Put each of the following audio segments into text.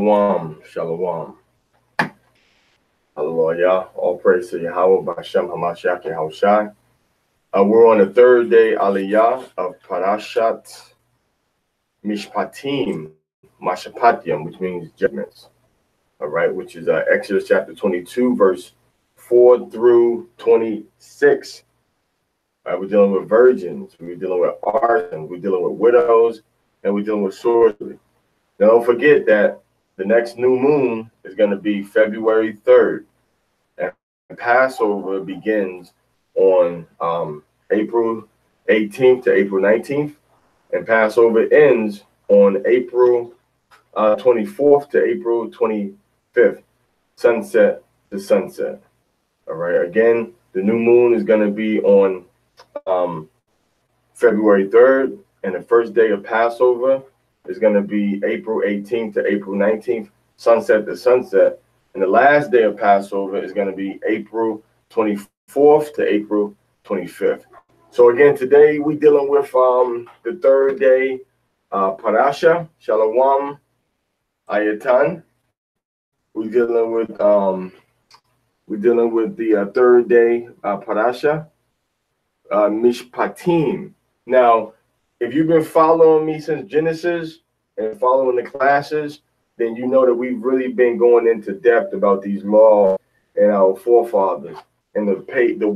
Shalom, shalom. Hallelujah. All praise to Yahweh, B'Hashem, Hamashiach, Yahushai. We're on the third day, Aliyah, of Parashat Mishpatim, which means judgments. All right, which is Exodus chapter 22, verse 4 through 26. We're dealing with virgins, we're dealing with arson, we're dealing with widows, and we're dealing with sorcery. Now, don't forget that the next new moon is going to be February 3rd. And Passover begins on April 18th to April 19th. And Passover ends on April 24th to April 25th, sunset to sunset. All right. Again, the new moon is going to be on February 3rd. And the first day of Passover is going to be April 18th to April 19th, sunset to sunset. And the last day of Passover is going to be April 24th to April 25th. So again, today we're dealing with the third day, Parashah, Shalom, Ayatan. We're dealing with the third day, Parashah, Mishpatim. Now, if you've been following me since Genesis and following the classes, then you know that we've really been going into depth about these laws and our forefathers and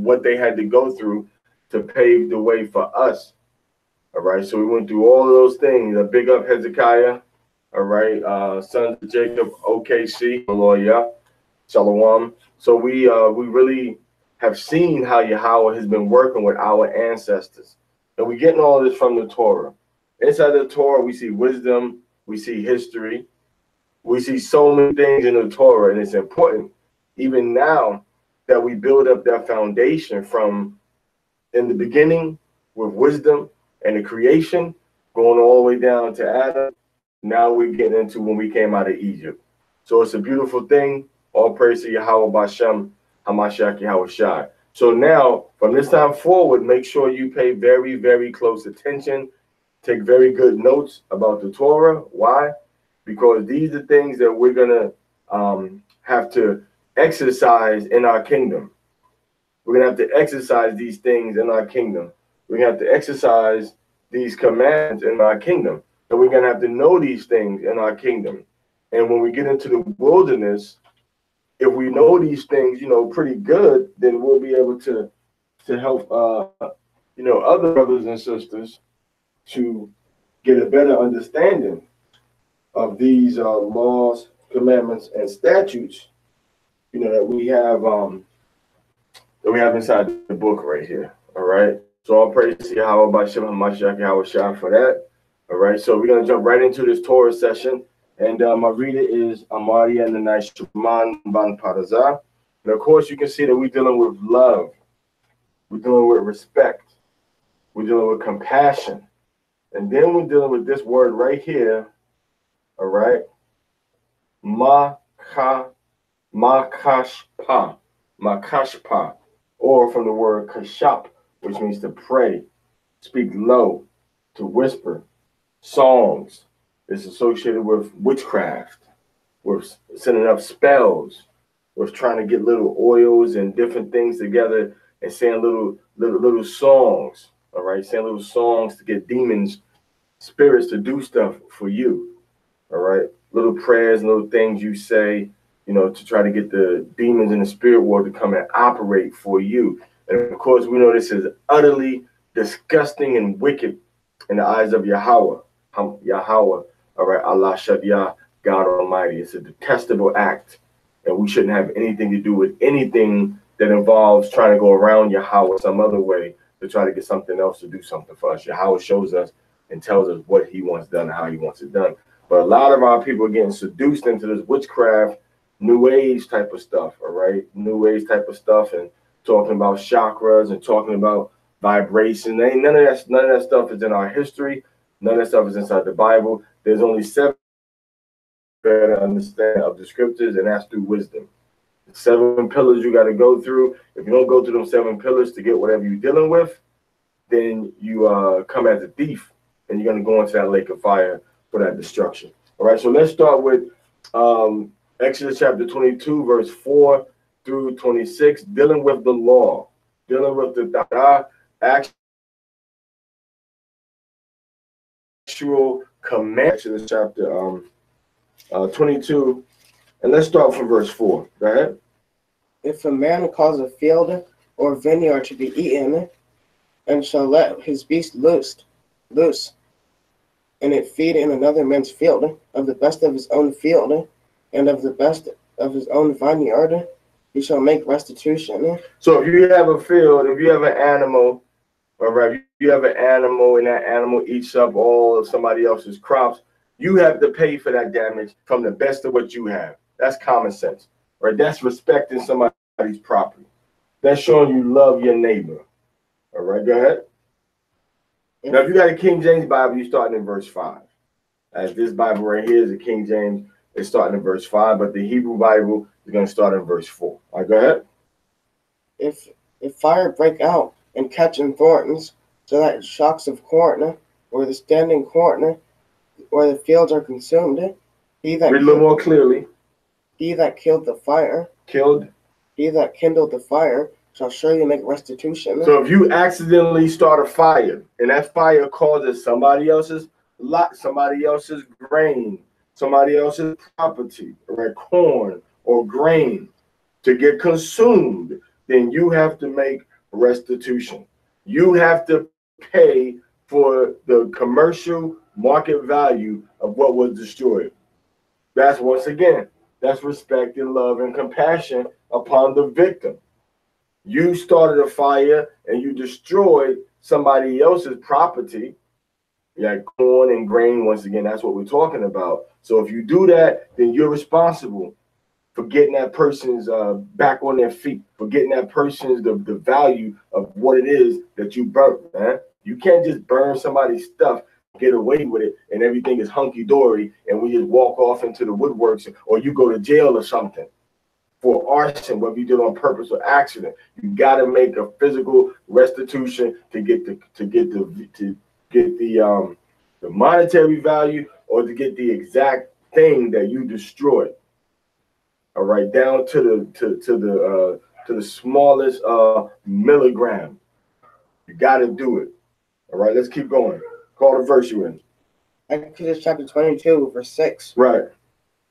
what they had to go through to pave the way for us. All right, so we went through all of those things. A big up Hezekiah. All right, sons of Jacob, OKC, Aliyah, Shalom. So we really have seen how Yahweh has been working with our ancestors. And we're getting all this from the Torah. Inside the Torah, we see wisdom, we see history, we see so many things in the Torah, and it's important, even now, that we build up that foundation from in the beginning with wisdom and the creation, going all the way down to Adam. Now we're getting into when we came out of Egypt. So it's a beautiful thing. All praise to Yahweh, B'Hashem, Hamashiach, Yahushai. So now, from this time forward, make sure you pay very, very close attention. Take very good notes about the Torah. Why? Because these are things that we're going to have to exercise in our kingdom. We're going to have to exercise these things in our kingdom. We're going to have to exercise these commands in our kingdom. And we're going to have to know these things in our kingdom. And when we get into the wilderness, if we know these things, pretty good, then we'll be able to help, other brothers and sisters to get a better understanding of these laws, commandments, and statutes, that we have inside the book right here. All right. So all praise to Yahweh, B'Hashem, Hamashiach, Yahushai for that. All right. So we're gonna jump right into this Torah session. And my reader is Aliyah and the Nishman Ban Parazah. And of course, you can see that we're dealing with love. We're dealing with respect. We're dealing with compassion. And then we're dealing with this word right here. All right. Makashpa. Or from the word kashap, which means to pray, speak low, to whisper, songs. It's associated with witchcraft, with sending up spells, with trying to get little oils and different things together and saying little songs. All right, saying little songs to get demons, spirits to do stuff for you. All right, little prayers, little things you say, to try to get the demons in the spirit world to come and operate for you. And of course, we know this is utterly disgusting and wicked in the eyes of Yahweh. Yahweh. All right, Allah Shaddiyah, God Almighty. It's a detestable act, and we shouldn't have anything to do with anything that involves trying to go around Yahweh some other way to try to get something else to do something for us. Yahweh shows us and tells us what he wants done and how he wants it done. But a lot of our people are getting seduced into this witchcraft, new age type of stuff, all right? New age type of stuff, and talking about chakras and talking about vibration. None of that stuff is in our history. None of that stuff is inside the Bible. There's only 7 better understanding of the scriptures, and that's through wisdom. 7 pillars you got to go through. If you don't go through them 7 pillars to get whatever you're dealing with, then you come as a thief, and you're going to go into that lake of fire for that destruction. All right, so let's start with Exodus chapter 22, verse 4 through 26, dealing with the law, dealing with the actual command. Exodus chapter 22, and let's start from verse 4. Go ahead. If a man cause a field or vineyard to be eaten, and shall let his beast loose, and it feed in another man's field, of the best of his own field, and of the best of his own vineyard, he shall make restitution. So if you have a field, if you have an animal, all right, you have an animal and that animal eats up all of somebody else's crops, you have to pay for that damage from the best of what you have. That's common sense, right? That's respecting somebody's property. That's showing you love your neighbor. All right, go ahead. Now, if you got a King James Bible, you're starting in verse 5. As this Bible right here is a King James, it's starting in verse 5, but the Hebrew Bible is going to start in verse 4. All right, go ahead. If fire break out and catch in thorns, so that shocks of corn, or the standing corn, or the fields are consumed, read a little more clearly. He that killed the fire, he that kindled the fire, shall surely make restitution. So if you accidentally start a fire, and that fire causes somebody else's lot, somebody else's grain, somebody else's property, right, corn or grain, to get consumed, then you have to make restitution. You have to pay for the commercial market value of what was destroyed. That's, once again, that's respect and love and compassion upon the victim. You started a fire and you destroyed somebody else's property. Yeah, corn and grain, once again, that's what we're talking about. So if you do that, then you're responsible for getting that person's back on their feet, for getting that person's the value of what it is that you burnt, man. You can't just burn somebody's stuff, get away with it, and everything is hunky-dory, and we just walk off into the woodworks, or you go to jail or something. For arson, whether you did it on purpose or accident, you got to make a physical restitution to get the monetary value, or to get the exact thing that you destroyed. All right, down to the smallest milligram. You got to do it. All right, let's keep going. Call the verse you in. Exodus chapter 22, verse 6. Right.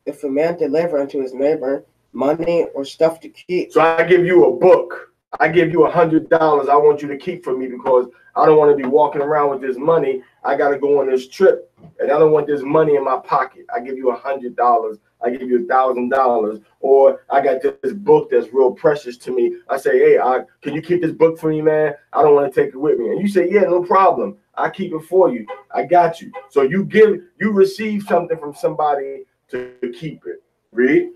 If a man deliver unto his neighbor money or stuff to keep. So I give you a book. I give you $100. I want you to keep for me because I don't want to be walking around with this money. I got to go on this trip, and I don't want this money in my pocket. I give you $100. I give you $1,000. Or I got this book that's real precious to me. I say, hey, can you keep this book for me, man? I don't want to take it with me. And you say, yeah, no problem. I keep it for you. I got you. So you receive something from somebody to keep it. Read.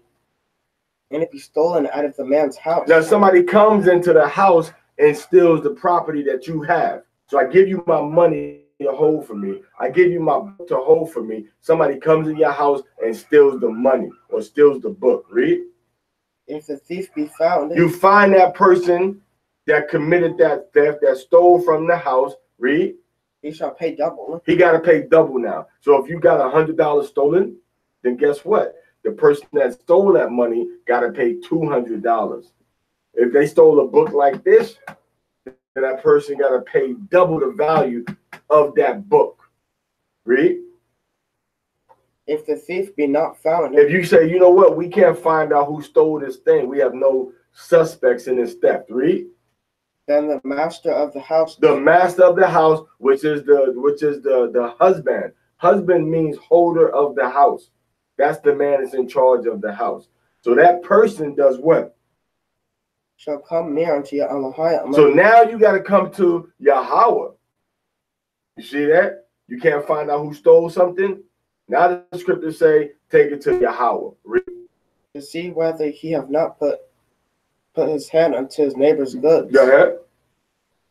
And if he's stolen out of the man's house. Now somebody comes into the house and steals the property that you have. So I give you my money to hold for me. I give you my book to hold for me. Somebody comes in your house and steals the money or steals the book. Read. If the thief be found. You find that person that committed that theft, that stole from the house. Read. He shall pay double. He got to pay double now. So if you got $100 stolen, then guess what? The person that stole that money got to pay $200. If they stole a book like this, then that person got to pay double the value of that book. Read. If the thief be not found. If you say, you know what, we can't find out who stole this thing. We have no suspects in this theft. Read. Then the master of the house. The master of the house, which is the husband. Husband means holder of the house. That's the man that's in charge of the house. So that person does what? Shall come near unto Yahweh. So now you got to come to Yahweh. You see that? You can't find out who stole something. Now the scriptures say, take it to Yahweh. Read. To see whether he have not put his hand unto his neighbor's goods. Go ahead.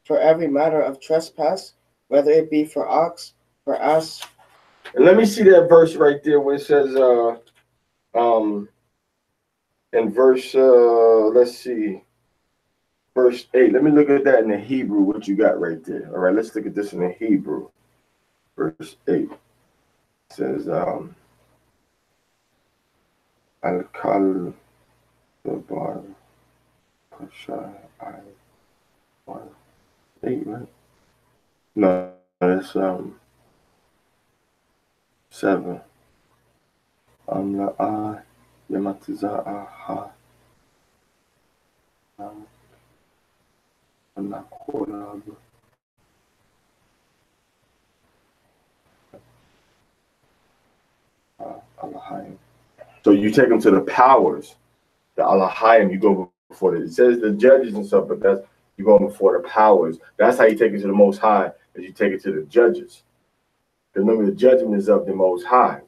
For every matter of trespass, whether it be for ox, for ass. And let me see that verse right there where it says, in verse, let's see, verse 8. Let me look at that in the Hebrew, what you got right there. All right, let's look at this in the Hebrew. Verse 8 says, Al-Kal Bar Parashah I 1:8, right? No, it's 7. La'a Yamatiza'aha Anakolab. Alahayim. So you take them to the powers, the Alahayim, you go before it says the judges and stuff, but that's you go before the powers. That's how you take it to the Most High, is you take it to the judges. Remember, the judgment is of the Most High.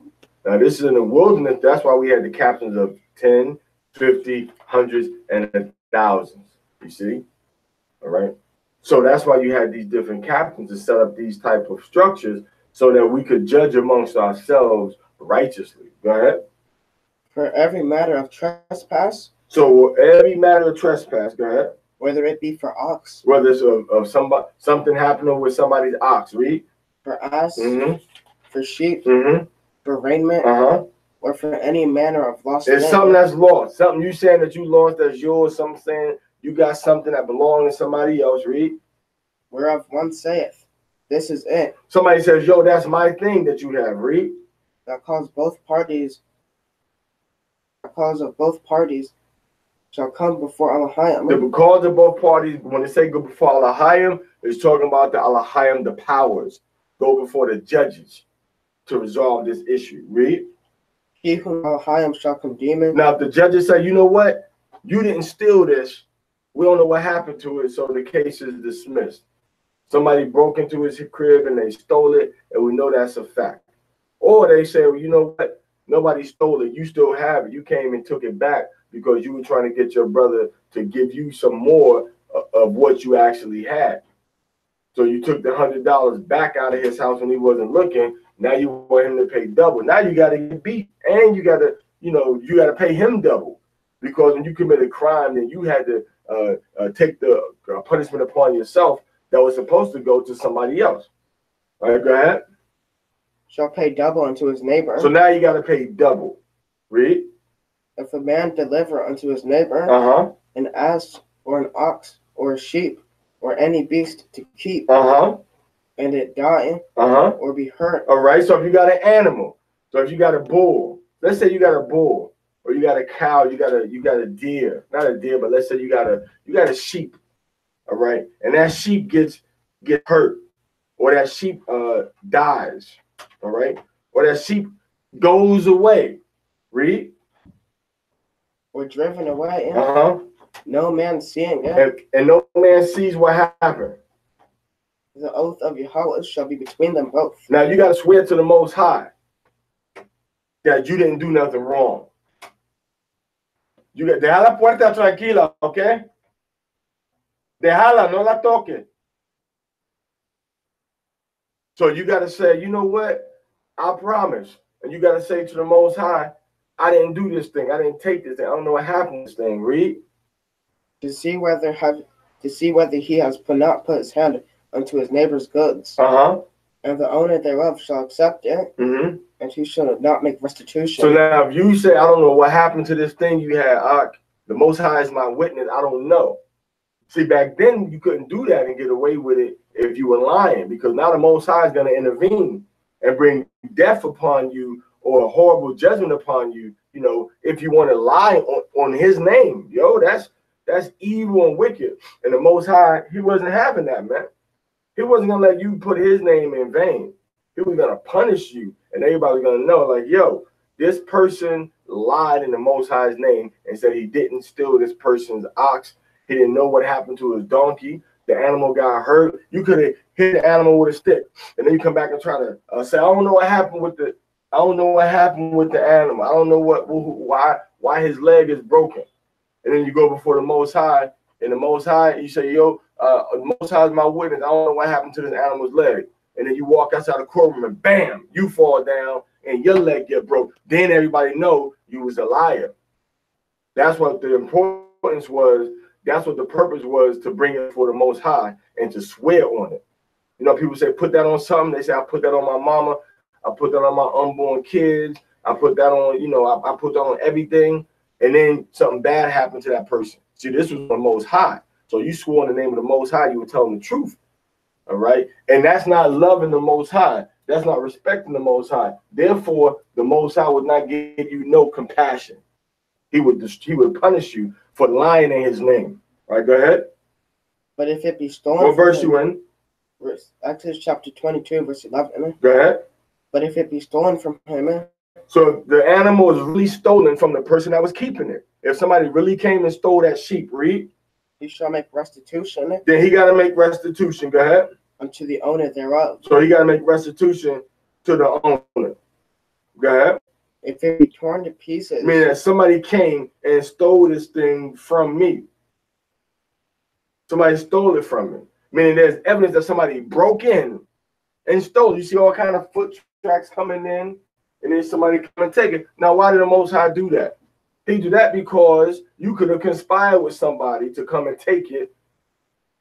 Now, this is in the wilderness. That's why we had the captains of 10, 50, hundreds, and thousands. You see? All right? So that's why you had these different captains to set up these type of structures so that we could judge amongst ourselves righteously. Go ahead. For every matter of trespass. So every matter of trespass, go ahead. Whether it be for ox. Whether it's of somebody, something happening with somebody's ox, read. For ass. For sheep. For raiment. Or for any manner of lost. It's something that's lost. Something you saying that you lost that's yours. Something saying you got something that belongs to somebody else, read. Whereof one saith, this is it. Somebody says, yo, that's my thing that you have, read. That cause both parties. The cause of both parties shall come before Alahayim. The cause of both parties, when they say go before Alahayim, it's talking about the Alahayim, the powers. Go before the judges to resolve this issue. Read. He whom Alahayim shall condemn it. Now, if the judges say, you know what? You didn't steal this. We don't know what happened to it, so the case is dismissed. Somebody broke into his crib and they stole it, and we know that's a fact. Or they say, well, you know what? Nobody stole it. You still have it. You came and took it back because you were trying to get your brother to give you some more of what you actually had. So you took the $100 back out of his house when he wasn't looking. Now you want him to pay double. Now you got to get beat, and you got to, you got to pay him double, because when you commit a crime, then you had to take the punishment upon yourself that was supposed to go to somebody else. All right, go ahead. Shall pay double unto his neighbor. So now you got to pay double. Read. If a man deliver unto his neighbor an ass or an ox or a sheep or any beast to keep, and it die or be hurt. All right. So if you got an animal, so if you got a bull, let's say you got a bull, or you got a cow, you got a deer, not a deer, but let's say you got a sheep. All right, and that sheep gets hurt, or that sheep dies. All right, or that sheep goes away. Read. Or driven away. No man seeing it. And no man sees what happened. The oath of Yahweh shall be between them both. Now you got to swear to the Most High that you didn't do nothing wrong. You got deja la puerta tranquila, okay? Déjala, no la toque. So you got to say, you know what? I promise. And you got to say to the Most High, I didn't do this thing. I didn't take this thing. I don't know what happened to this thing. Read. To see whether he has not put his hand unto his neighbor's goods. And the owner thereof shall accept it. And he shall not make restitution. So now if you say, I don't know what happened to this thing you had, the Most High is my witness, I don't know. See, back then you couldn't do that and get away with it if you were lying, because now the Most High is going to intervene and bring death upon you or a horrible judgment upon you, if you want to lie on his name. That's evil and wicked. And the Most High, he wasn't having that, man. He wasn't going to let you put his name in vain. He was going to punish you, and everybody was going to know, like, yo, this person lied in the Most High's name and said he didn't steal this person's ox. He didn't know what happened to his donkey. The animal got hurt. You could have hit the animal with a stick, and then you come back and try to say, I don't know what happened with the animal. I don't know why his leg is broken. And then you go before the Most High, and the Most High, you say, yo, the Most High is my witness. I don't know what happened to this animal's leg. And then you walk outside the courtroom and bam, you fall down and your leg get broke. Then everybody know you was a liar. That's what the importance was. That's what the purpose was, to bring it for the Most High and to swear on it. People say, put that on something. They say, I put that on my mama. I put that on my unborn kids. I put that on, you know, I put that on everything, and then something bad happened to that person. See, this was the Most High. So you swore in the name of the Most High, you were telling the truth. All right. And that's not loving the Most High. That's not respecting the Most High. Therefore, the Most High would not give you no compassion. He would punish you for lying in his name. All right, go ahead. But if it be stolen, what verse you in? Exodus chapter 22, verse 11. Go ahead. But if it be stolen from him. So the animal is really stolen from the person that was keeping it. If somebody really came and stole that sheep, read. He shall make restitution. Then he got to make restitution. Go ahead. Unto the owner thereof. So he got to make restitution to the owner. Go ahead. If it be torn to pieces. Meaning that somebody came and stole this thing from me. Somebody stole it from me. Meaning there's evidence that somebody broke in and stole. You see all kind of foot tracks coming in, and then somebody come and take it. Now, why did the Most High do that? He did that because you could have conspired with somebody to come and take it,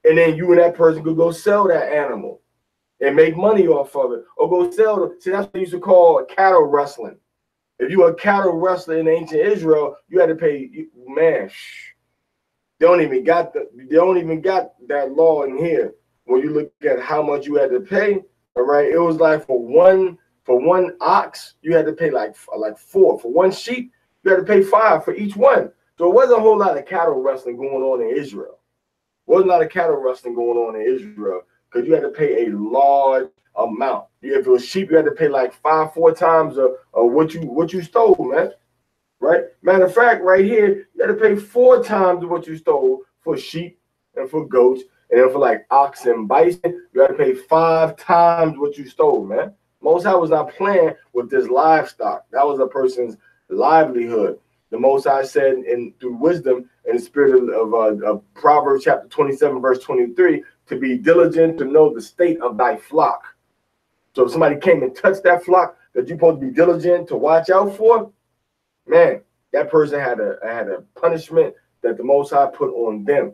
and then you and that person could go sell that animal and make money off of it, or go sell it. See, that's what they used to call cattle wrestling. If you were a cattle wrestler in ancient Israel, you had to pay. Man, they don't even got that law in here. When you look at how much you had to pay, all right, it was like for one ox, you had to pay like 4. For one sheep, you had to pay 5 for each one. So it wasn't a whole lot of cattle wrestling going on in Israel. Wasn't a lot of cattle wrestling going on in Israel because you had to pay a large amount. If it was sheep, you had to pay like 4 times of what you stole, man. Right? Matter of fact, right here, you had to pay 4 times of what you stole for sheep and for goats, and then for like ox and bison, you had to pay 5 times what you stole, man. Most High was not playing with this livestock. That was a person's livelihood. The Most High said, through wisdom and the spirit of Proverbs chapter 27, verse 23, to be diligent to know the state of thy flock. So if somebody came and touched that flock that you're supposed to be diligent to watch out for, man, that person had a punishment that the Most High put on them.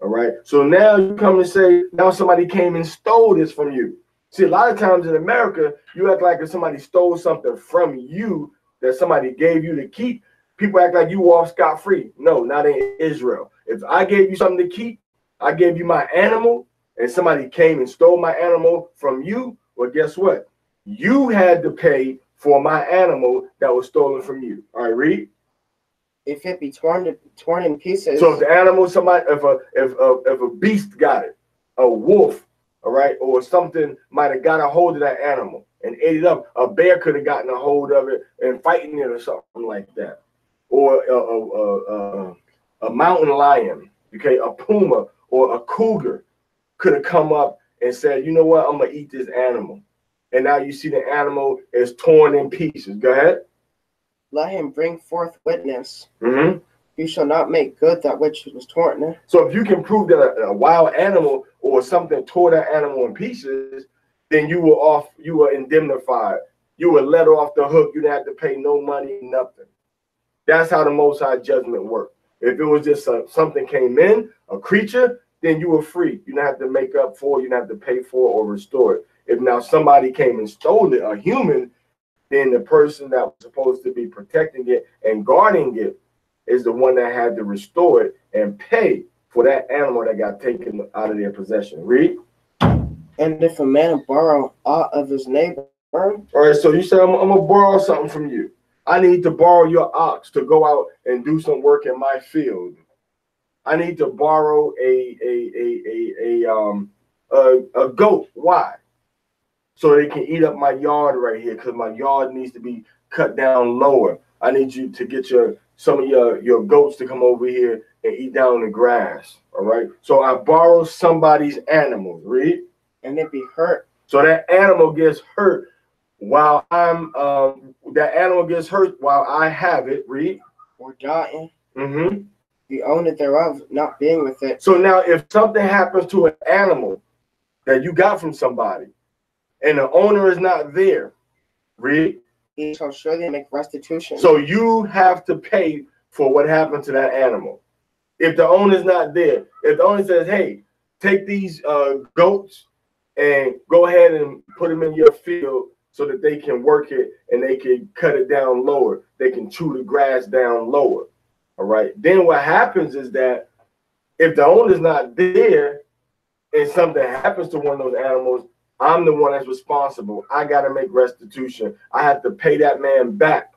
All right. So now you come and say, now somebody came and stole this from you. See, a lot of times in America, you act like if somebody stole something from you that somebody gave you to keep, people act like you off scot-free. No, not in Israel. If I gave you something to keep, I gave you my animal, and somebody came and stole my animal from you, well, guess what? You had to pay for my animal that was stolen from you. All right, read. If it be torn in pieces. So if the animal, if a beast got it, a wolf, all right, or something might have got a hold of that animal and ate it up. A bear could have gotten a hold of it and fighting it or something like that. Or a mountain lion, okay, a puma or a cougar could have come up and said, you know what, I'm going to eat this animal. And now you see the animal is torn in pieces. Go ahead. Let him bring forth witness. Mm-hmm. You shall not make good that which was torn. So if you can prove that a wild animal or something tore that animal in pieces, then you were indemnified. You were let off the hook. You didn't have to pay no money, nothing. That's how the Most High judgment worked. If it was just something came in, a creature, then you were free. You didn't have to make up for it. You didn't have to pay for it or restore it. If now somebody came and stole it, a human, then the person that was supposed to be protecting it and guarding it is the one that had to restore it and pay for that animal that got taken out of their possession. Read. And if a man borrow aught of his neighbor. All right, so you say, I'm going to borrow something from you. I need to borrow your ox to go out and do some work in my field. I need to borrow a goat. Why? So they can eat up my yard right here, because my yard needs to be cut down lower. I need you to get some of your goats to come over here and eat down the grass. All right. So I borrow somebody's animal. Read. And it be hurt. So that animal gets hurt while while I have it. Read. Or dying. Mm-hmm. The owner thereof not being with it. So now if something happens to an animal that you got from somebody and the owner is not there, read. He shall surely make restitution. So you have to pay for what happened to that animal. If the owner's not there, if the owner says, hey, take these goats and go ahead and put them in your field so that they can work it and they can cut it down lower. They can chew the grass down lower. All right. Then what happens is that if the owner's not there and something happens to one of those animals, I'm the one that's responsible. I got to make restitution. I have to pay that man back.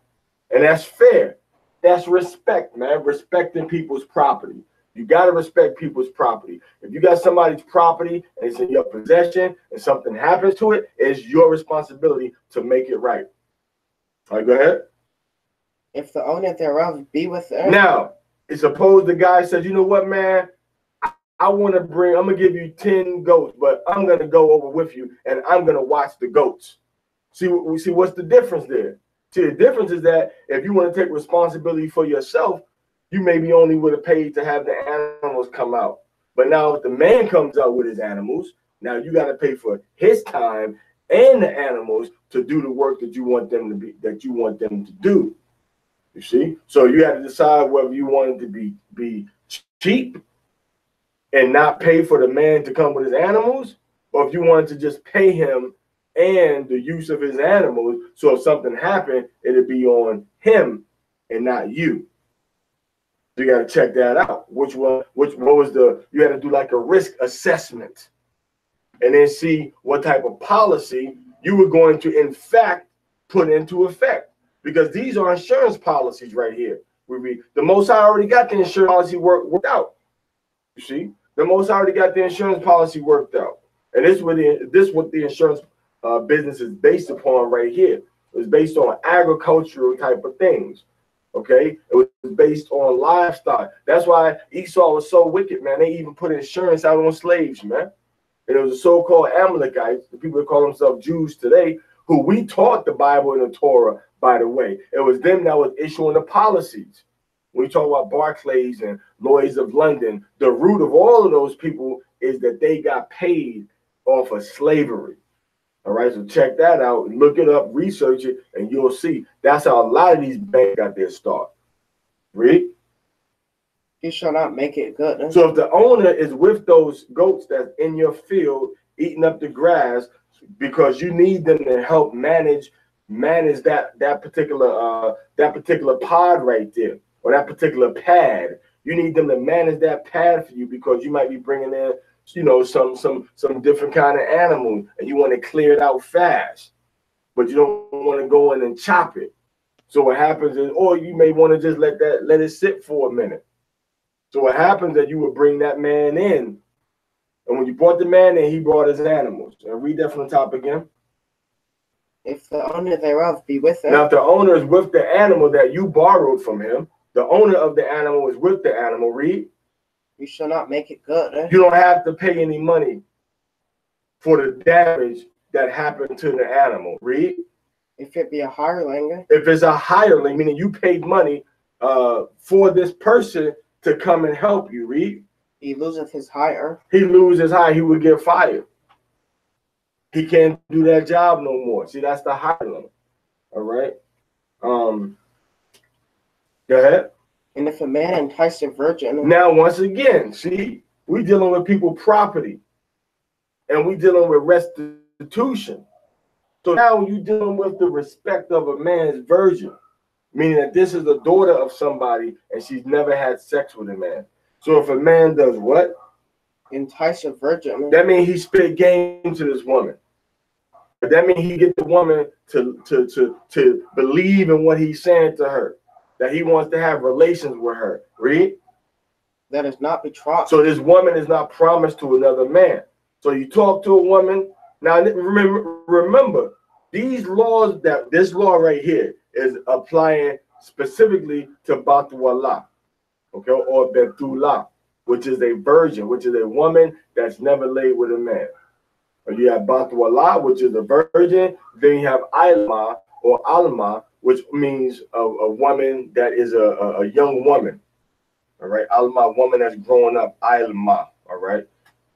And that's fair. That's respect, man. Respecting people's property. You got to respect people's property. If you got somebody's property and it's in your possession and something happens to it, it's your responsibility to make it right. All right, go ahead. If the owner thereof be with them. Now, suppose the guy says, you know what, man? I'm going to give you 10 goats, but I'm going to go over with you and I'm going to watch the goats. See what's the difference there? See, the difference is that if you want to take responsibility for yourself, you maybe only would have paid to have the animals come out. But now if the man comes out with his animals, now you got to pay for his time and the animals to do the work that you want them to do. You see? So you have to decide whether you want it to be cheap and not pay for the man to come with his animals, or if you wanted to just pay him and the use of his animals, so if something happened, it'd be on him and not you. You got to check that out. You had to do like a risk assessment and then see what type of policy you were going to, in fact, put into effect. Because these are insurance policies right here. The Most High already got the insurance policy worked out. You see? The Most High already got the insurance policy worked out. And this what the insurance business is based upon right here. It's based on agricultural type of things. Okay? It was based on livestock. That's why Esau was so wicked, man. They even put insurance out on slaves, man. And it was the so-called Amalekites, the people that call themselves Jews today, who we taught the Bible and the Torah, by the way. It was them that was issuing the policies. When we talk about Barclays and Lloyds of London, the root of all of those people is that they got paid off of slavery. All right, so check that out, look it up, research it, and you'll see. That's how a lot of these banks got their start. Read. You shall not make it good. So if the owner is with those goats that's in your field eating up the grass, because you need them to help manage that particular pod right there, or that particular pad. You need them to manage that pad for you because you might be bringing in, you know, some different kind of animal, and you want to clear it out fast, but you don't want to go in and chop it. So what happens is, or you may want to just let it sit for a minute. So what happens is you would bring that man in, and when you brought the man in, he brought his animals. And read that from the top again. If the owner thereof be with him. Now, if the owner is with the animal that you borrowed from him, the owner of the animal is with the animal. Read. You shall not make it good. You don't have to pay any money for the damage that happened to the animal. Read. If it be a hireling. If it's a hireling, meaning you paid money for this person to come and help you. Read. He loseth his hire. He loses his hire. He would get fired. He can't do that job no more. See, that's the hireling. All right. Go ahead. And if a man entice a virgin. Now, once again, see, we dealing with people's property, and we dealing with restitution. So now you dealing with the respect of a man's virgin, meaning that this is the daughter of somebody, and she's never had sex with a man. So if a man does what? Entice a virgin. That means he spit game to this woman. That means he get the woman to believe in what he's saying to her, that he wants to have relations with her. Read. That is not betrothed. So this woman is not promised to another man. So you talk to a woman. Now remember, these laws, this law right here is applying specifically to Batu Allah, okay, or Betullah, which is a virgin, which is a woman that's never laid with a man. Or you have Batu Allah, which is a virgin. Then you have Ilma or Alma, which means a woman that is a young woman. All right, Alma, woman that's growing up. Ilma. All right.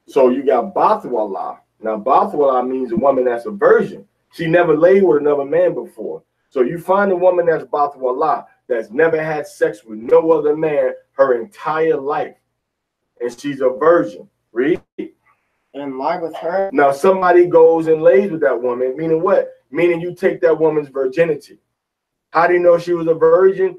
So you got Batu Allah. Now Batu Allah means a woman that's a virgin. She never laid with another man before. So you find a woman that's Batu Allah, that's never had sex with no other man her entire life, and she's a virgin. Read. and lie with her. Now somebody goes and lays with that woman, meaning what? Meaning you take that woman's virginity. How do you know she was a virgin?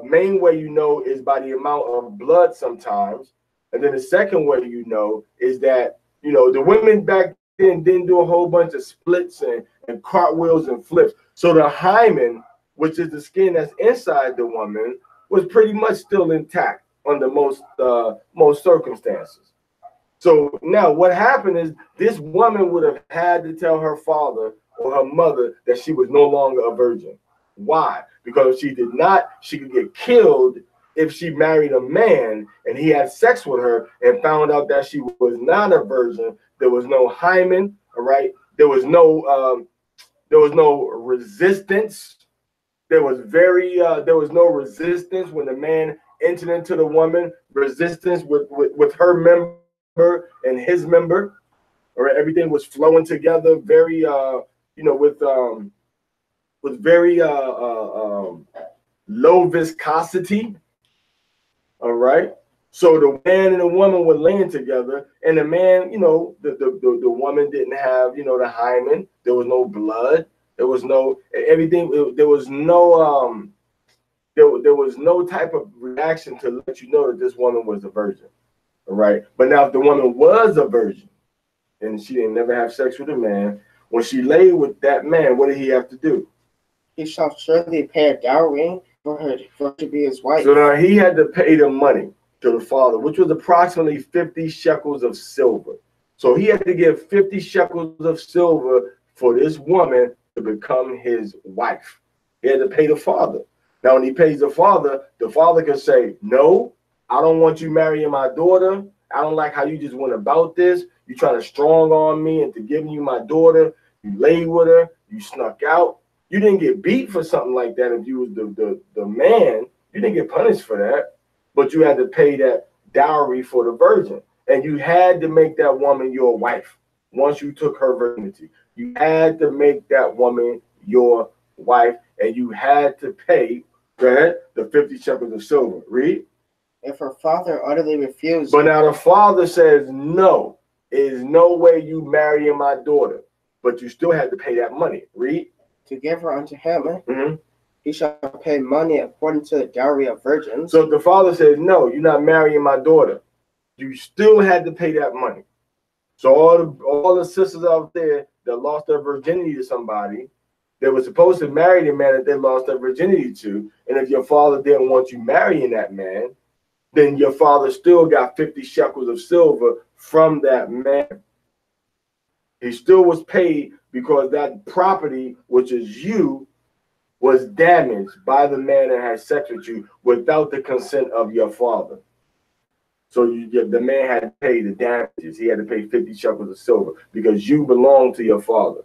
Main way you know is by the amount of blood sometimes. And then the second way you know is that, you know, the women back then didn't do a whole bunch of splits and cartwheels and flips. So the hymen, which is the skin that's inside the woman, was pretty much still intact under most circumstances. So now what happened is this woman would have had to tell her father or her mother that she was no longer a virgin. Why? Because if she did not, she could get killed if she married a man and he had sex with her and found out that she was not a virgin. There was no hymen, all right? There was no resistance. There was no resistance when the man entered into the woman, resistance with her member and his member, all right? Everything was flowing together very with very low viscosity, all right? So the man and the woman were laying together, and the man, you know, the woman didn't have, you know, the hymen. There was no blood. There was no everything. There was no there was no type of reaction to let you know that this woman was a virgin, all right? But now if the woman was a virgin and she didn't never have sex with a man, when she lay with that man, what did he have to do? He shall surely pay a dowry for her to be his wife. So now he had to pay the money to the father, which was approximately 50 shekels of silver. So he had to give 50 shekels of silver for this woman to become his wife. He had to pay the father. Now, when he pays the father can say, no, I don't want you marrying my daughter. I don't like how you just went about this. You trying to strong arm me into giving you my daughter. You laid with her. You snuck out. You didn't get beat for something like that. If you was the man, you didn't get punished for that. But you had to pay that dowry for the virgin. And you had to make that woman your wife once you took her virginity. You had to make that woman your wife, and you had to pay the 50 shekels of silver. Read. If her father utterly refused. But now the father says, no, there is no way you marrying my daughter. But you still had to pay that money. Read. To give her unto him, he shall pay money according to the dowry of virgins. So if the father says, no, you're not marrying my daughter, you still had to pay that money. So all the sisters out there that lost their virginity to somebody, they were supposed to marry the man that they lost their virginity to. And if your father didn't want you marrying that man, then your father still got 50 shekels of silver from that man. He still was paid because that property, which is you, was damaged by the man that had sex with you without the consent of your father. So the man had to pay the damages. He had to pay 50 shekels of silver because you belonged to your father.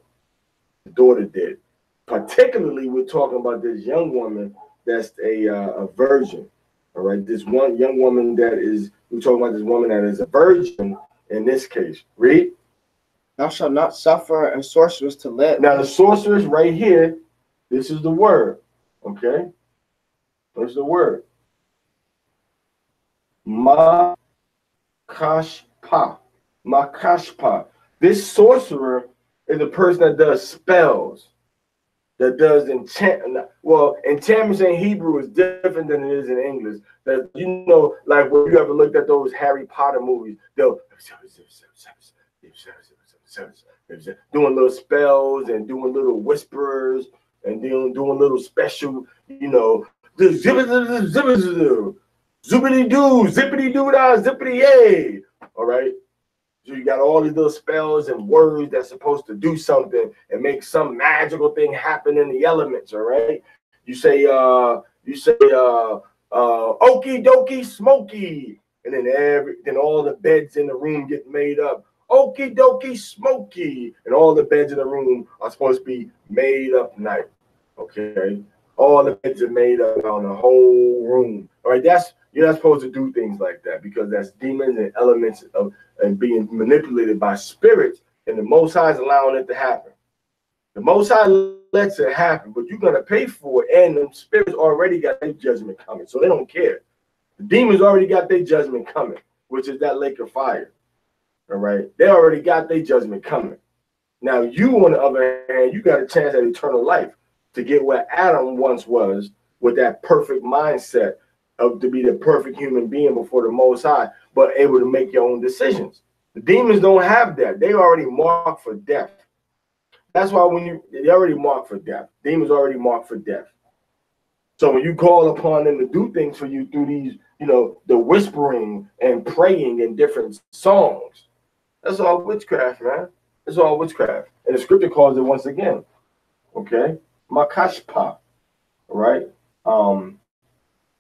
The daughter did. Particularly, we're talking about this young woman that's a virgin. All right, this one young woman we're talking about this woman that is a virgin in this case. Read. Thou shalt not suffer a sorceress to live. Now, the sorceress right here, this is the word, okay? There's the word. Makashpa. Makashpa. This sorcerer is a person that does spells, that does enchantment. Well, enchantments in Hebrew is different than it is in English. That, you know, like when you ever looked at those Harry Potter movies, they'll doing little spells and doing little whispers and doing little special, you know, zippity doo, zippity doo da, zippity yay. All right. So you got all these little spells and words that's supposed to do something and make some magical thing happen in the elements. All right. You say okie dokie smoky, and then all the beds in the room get made up. Okie dokie smoky, and all the beds in the room are supposed to be made up night. Okay, all the beds are made up on the whole room. All right, you're not supposed to do things like that because that's demons and elements and being manipulated by spirits, and the Most High is allowing it to happen. The Most High lets it happen, but you're gonna pay for it, and the spirits already got their judgment coming, so they don't care. The demons already got their judgment coming, which is that lake of fire. All right. They already got their judgment coming. Now you, on the other hand, you got a chance at eternal life to get where Adam once was, with that perfect mindset of to be the perfect human being before the Most High, but able to make your own decisions. The demons don't have that. They already marked for death. That's why they already marked for death. Demons already marked for death. So when you call upon them to do things for you through these, the whispering and praying in different songs, that's all witchcraft, man. It's all witchcraft. And the scripture calls it once again. Okay? Makashpa. Right?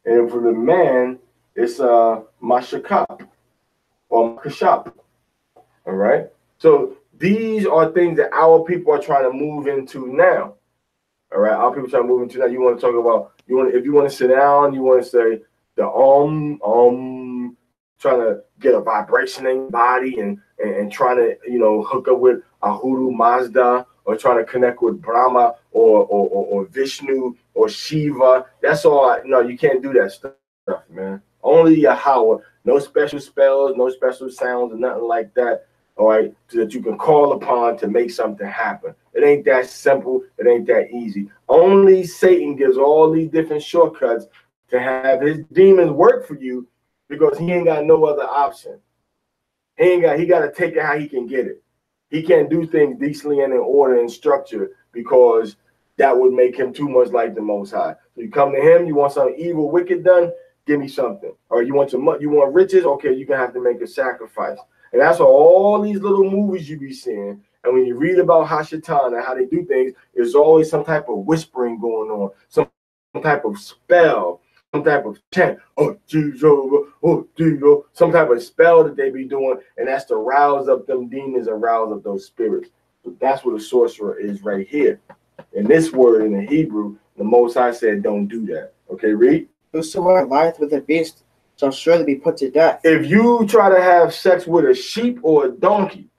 And for the man, it's mashakap or makashap. All right? So these are things that our people are trying to move into now. All right? Our people trying to move into now. You want to talk about, if you want to sit down, you want to say the trying to get a vibration in your body and trying to, hook up with Ahuru Mazda, or trying to connect with Brahma or Vishnu or Shiva. That's all. You can't do that stuff, man. Only Yahweh. No special spells, no special sounds, or nothing like that. All right, so that you can call upon to make something happen. It ain't that simple. It ain't that easy. Only Satan gives all these different shortcuts to have his demons work for you, because he ain't got no other option. He got to take it how he can get it. He can't do things decently and in order and structure, because that would make him too much like the Most High. So you come to him, you want something evil, wicked done, give me something. Or you want riches, okay, you're going to have to make a sacrifice. And that's what all these little movies you be seeing. And when you read about Hashatan and how they do things, there's always some type of whispering going on, some type of spell, some type of chant, oh Jesus, some type of spell that they be doing, and that's to rouse up them demons and rouse up those spirits. So that's what a sorcerer is right here. And this word in the Hebrew, the Most High said, don't do that. Okay, read. Whosoever lieth with a beast shall surely be put to death. If you try to have sex with a sheep or a donkey,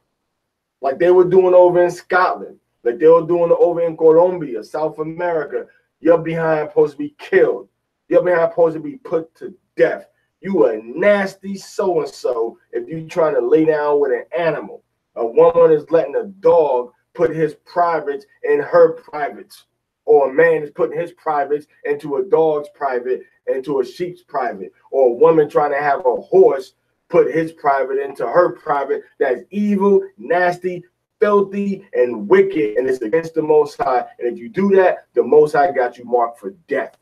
like they were doing over in Scotland, like they were doing over in Colombia, South America, you're behind supposed to be killed. You're behind supposed to be put to death. You a nasty so-and-so if you trying to lay down with an animal. A woman is letting a dog put his privates in her privates. Or a man is putting his privates into a dog's private, into a sheep's private. Or a woman trying to have a horse put his private into her private. That's evil, nasty, filthy, and wicked, and it's against the Most High. And if you do that, the Most High got you marked for death.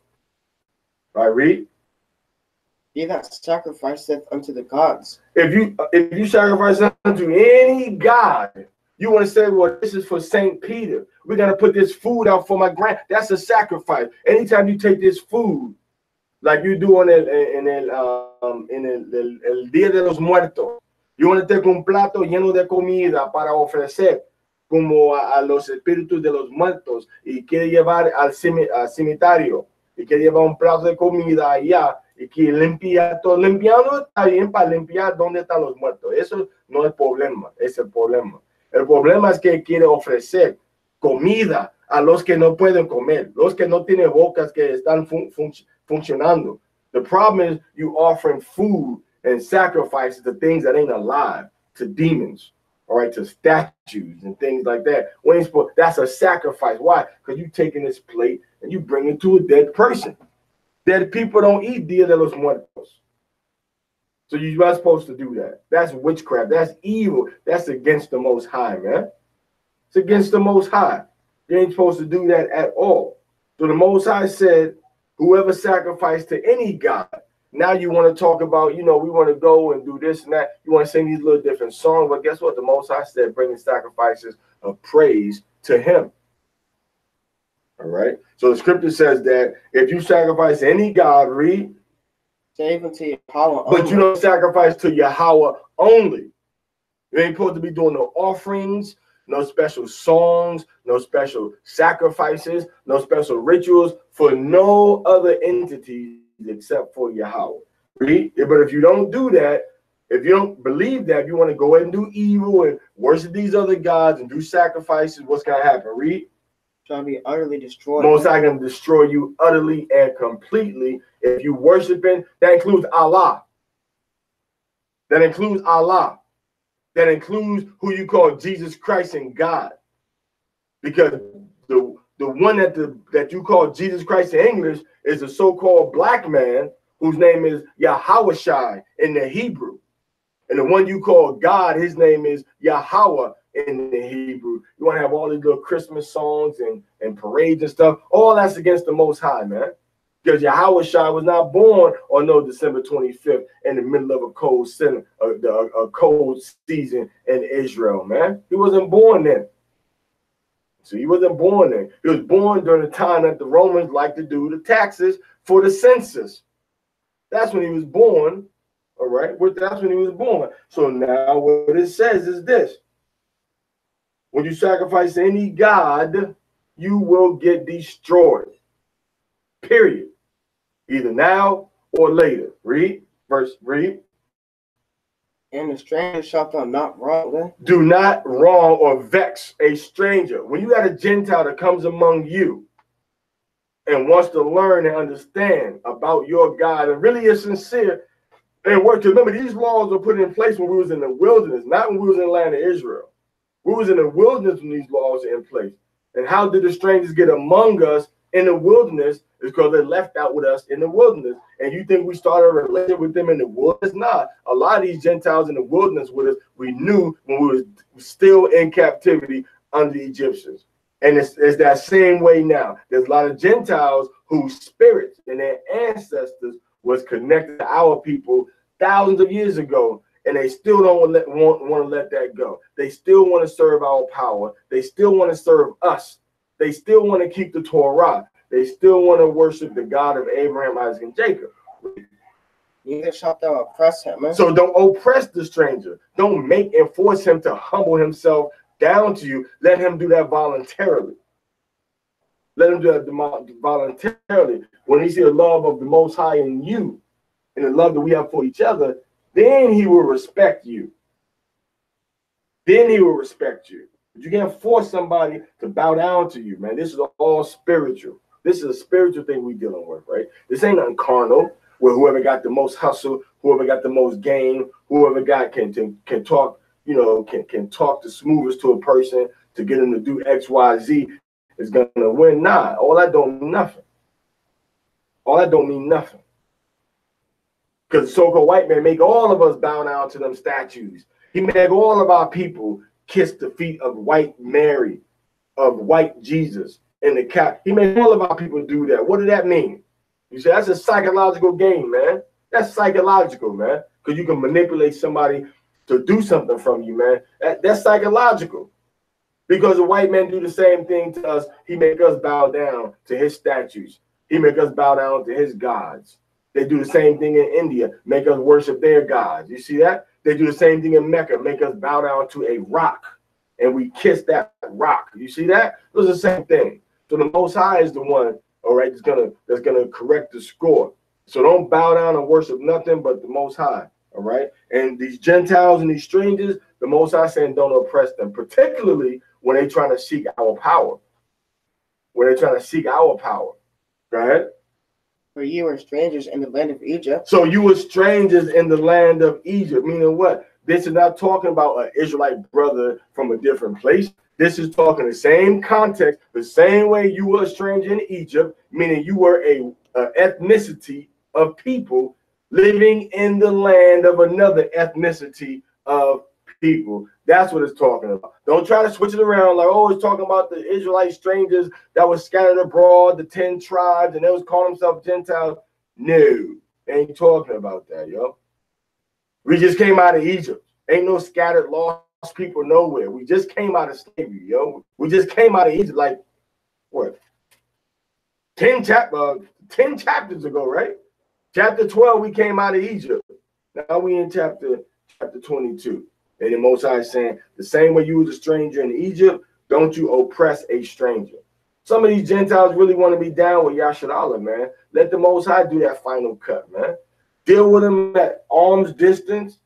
All right, read. He that sacrificeth unto the gods. If you sacrifice unto any god, you want to say, well, this is for St. Peter. We're going to put this food out for my grand. That's a sacrifice. Anytime you take this food, like you do in el Día de los Muertos, you want to take un plato lleno de comida para ofrecer como a los espíritus de los muertos y quiere llevar al cementerio y quiere llevar un plato de comida allá y que limpia todo. Limpiando está bien para limpiar donde están los muertos. Eso no es problema, es el problema. El problema es que quiere ofrecer comida a los que no pueden comer, los que no tienen bocas que están funcionando. The problem is you offering food and sacrifices to things that ain't alive, to demons, all right, to statues and things like that. That's a sacrifice. Why? Because you taking this plate and you bring it to a dead person. Dead people don't eat Dia de los Muertos. So you're not supposed to do that. That's witchcraft. That's evil. That's against the Most High, man. It's against the Most High. You ain't supposed to do that at all. So the Most High said, whoever sacrificed to any god. Now you want to talk about, we want to go and do this and that. You want to sing these little different songs. But guess what? The Most High said, bringing sacrifices of praise to him. All right. So the scripture says that if you sacrifice any god, read. Save unto Yahweh only. But you don't sacrifice to Yahweh only. You ain't supposed to be doing no offerings, no special songs, no special sacrifices, no special rituals for no other entities except for Yahweh. Read. But if you don't do that, if you don't believe that, if you want to go ahead and do evil and worship these other gods and do sacrifices, what's going to happen? Read. Shall be utterly destroyed. Most High going to destroy you utterly and completely if you worshiping. That includes Allah. That includes Allah. that includes who you call Jesus Christ and God. Because the one that you call Jesus Christ in English is a so-called black man whose name is Yahawashai in the Hebrew. And the one you call God, his name is Yahweh in the Hebrew. You want to have all these little Christmas songs and parades and stuff. All that's against the Most High, man. Because Yahawashai was not born on no December 25th in the middle of a cold season in Israel, man. He wasn't born then. So he wasn't born then. He was born during the time that the Romans like to do the taxes for the census. That's when he was born, all right? That's when he was born. So now what it says is this. When you sacrifice any god, you will get destroyed. Period. Either now or later. Read. Read. And the stranger shalt thou not wrong. Do not wrong or vex a stranger. When you got a Gentile that comes among you and wants to learn and understand about your God and really is sincere and work to remember, these laws were put in place when we was in the wilderness, not when we was in the land of Israel. We was in the wilderness when these laws were in place. And how did the strangers get among us in the wilderness? Is because they left out with us in the wilderness. And you think we started a relationship with them in the wilderness? Nah. A lot of these Gentiles in the wilderness with us, we knew when we was still in captivity under the Egyptians. And it's that same way now. There's a lot of Gentiles whose spirits and their ancestors was connected to our people thousands of years ago. And they still don't want to let that go. They still want to serve our power. They still want to serve us. They still want to keep the Torah. They still want to worship the God of Abraham, Isaac, and Jacob. Neither shalt thou oppress him. So don't oppress the stranger. Don't make and force him to humble himself down to you. Let him do that voluntarily. Let him do that voluntarily. When he sees the love of the Most High in you and the love that we have for each other, then he will respect you. Then he will respect you. But you can't force somebody to bow down to you, man. This is all spiritual. This is a spiritual thing we're dealing with, right? This ain't nothing carnal, where whoever got the most hustle, whoever got the most game, whoever can talk, you know, can talk the smoothest to a person to get them to do X, Y, Z is gonna win. Nah, all that don't mean nothing. All that don't mean nothing. Because the so-called white man make all of us bow down to them statues. He make all of our people kiss the feet of white Mary, of white Jesus in the cap. He made all of our people do that. What did that mean? You say that's a psychological game, man. That's psychological, man. Because you can manipulate somebody to do something from you, man. That's psychological. Because the white men do the same thing to us. He make us bow down to his statues. He make us bow down to his gods. They do the same thing in India, make us worship their gods. You see that? They do the same thing in Mecca, make us bow down to a rock, and we kiss that rock. You see that? It was the same thing. So the Most High is the one, all right, that's gonna correct the score. So don't bow down and worship nothing but the Most High, all right? And these Gentiles and these strangers, the Most High saying don't oppress them, particularly when they're trying to seek our power. When they're trying to seek our power. Go ahead. For you were strangers in the land of Egypt. So you were strangers in the land of Egypt. Meaning what? This is not talking about an Israelite brother from a different place. This is talking the same context, the same way you were a stranger in Egypt, meaning you were a ethnicity of people living in the land of another ethnicity of people. That's what it's talking about. Don't try to switch it around like, oh, it's talking about the Israelite strangers that were scattered abroad, the 10 tribes, and they was calling themselves Gentiles. No, ain't talking about that, yo. We just came out of Egypt. Ain't no scattered lost people nowhere. We just came out of slavery, yo. We just came out of Egypt like, what? 10 chapters ago, right? Chapter 12, we came out of Egypt. Now we in chapter 22. And the Most High is saying, the same way you was a stranger in Egypt, don't you oppress a stranger. Some of these Gentiles really want to be down with Yasharallah, man. Let the Most High do that final cut, man. Deal with them at arm's distance.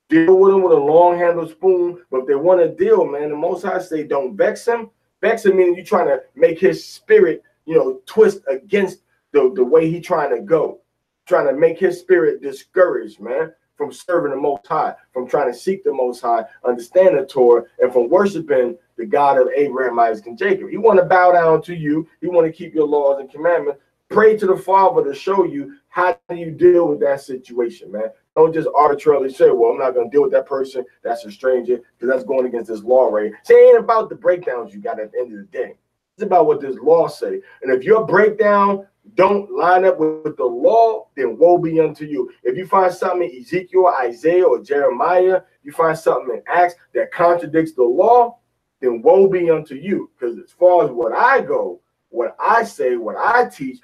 Deal with them with a long-handled spoon. But if they want to deal, man, the Most High say don't vex him. Vex him means you're trying to make his spirit, you know, twist against the way he trying to go. Trying to make his spirit discouraged, man. from serving the Most High, from trying to seek the Most High, understand the Torah, and from worshiping the God of Abraham, Isaac, and Jacob. He want to bow down to you. He want to keep your laws and commandments. Pray to the Father to show you how do you deal with that situation, man. Don't just arbitrarily say, well, I'm not going to deal with that person. That's a stranger, because that's going against this law, right? See, it ain't about the breakdowns you got at the end of the day. It's about what this law say. And if your breakdown don't line up with the law, then woe be unto you. If you find something in Ezekiel, Isaiah, or Jeremiah, you find something in Acts that contradicts the law, then woe be unto you. Because as far as what I go, what I say, what I teach,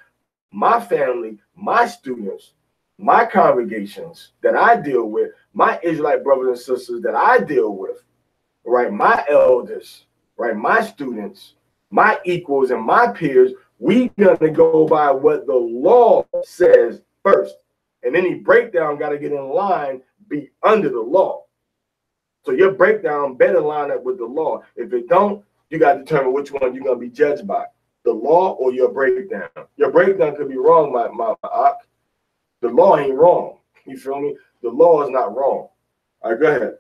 my family, my students, my congregations that I deal with, my Israelite brothers and sisters that I deal with, right, my elders, right, my students, my equals, and my peers, we gonna go by what the law says first. And any breakdown got to get in line, be under the law. So your breakdown better line up with the law. If it don't, you got to determine which one you're going to be judged by, the law or your breakdown. Your breakdown could be wrong, my Ak. The law ain't wrong. You feel me? The law is not wrong. All right, go ahead.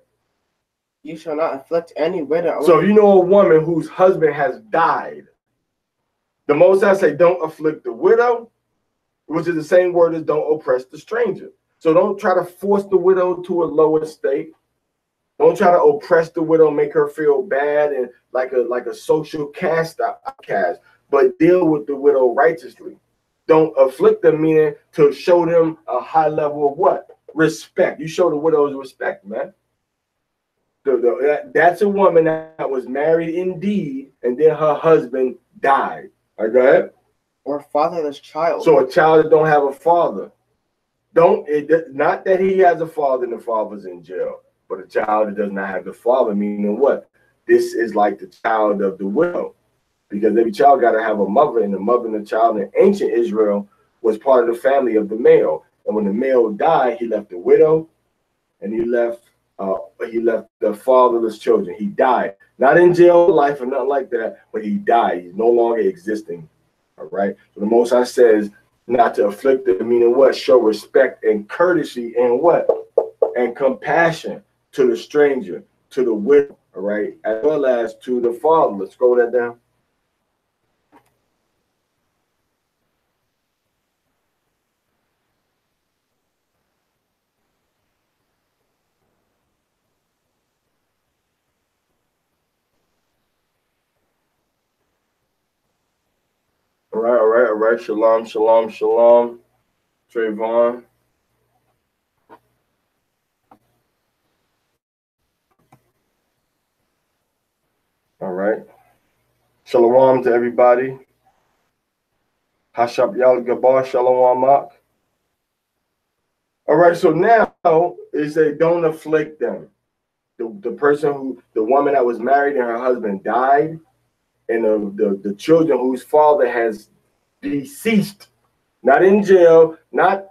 You shall not afflict any widow. So if you know a woman whose husband has died, the Most High say don't afflict the widow, which is the same word as don't oppress the stranger. So don't try to force the widow to a lower state. Don't try to oppress the widow, make her feel bad and like a social outcast, but deal with the widow righteously. Don't afflict them, meaning to show them a high level of what? Respect. You show the widows respect, man. That's a woman that was married indeed, and then her husband died. All right, go ahead. Or fatherless child. So a child that don't have a father. Not that he has a father and the father's in jail, but a child that does not have the father, meaning what? This is like the child of the widow. Because every child got to have a mother, and the mother and the child in ancient Israel was part of the family of the male. And when the male died, he left the widow, and he left the fatherless children. He died. Not in jail life or nothing like that, but he died. He's no longer existing. All right. So the Most High says not to afflict them, meaning what? Show respect and courtesy and what? And compassion to the stranger, to the widow, all right, as well as to the father. Let's scroll that down. All right. Shalom, shalom, shalom. Trayvon. All right. Shalom to everybody. Hashab Yal Gabar, Shalom Mak. All right, so now is they don't afflict them. The person the woman that was married and her husband died, and the children whose father has deceased, not in jail, not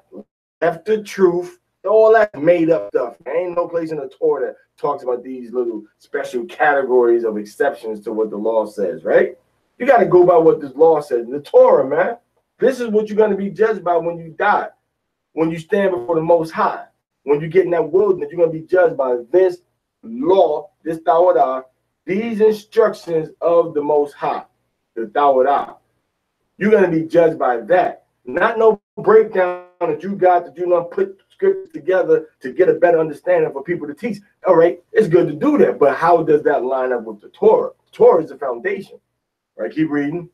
left the truth, all that made up stuff. There ain't no place in the Torah that talks about these little special categories of exceptions to what the law says, right? You got to go by what this law says. The Torah, man. This is what you're going to be judged by when you die, when you stand before the Most High. When you get in that wilderness, you're going to be judged by this law, this Tawada, these instructions of the Most High, the Tawada. You're going to be judged by that, not no breakdown that you got that you don't put scripts together to get a better understanding for people to teach. All right, it's good to do that, but how does that line up with the Torah? The Torah is the foundation. All right, keep reading.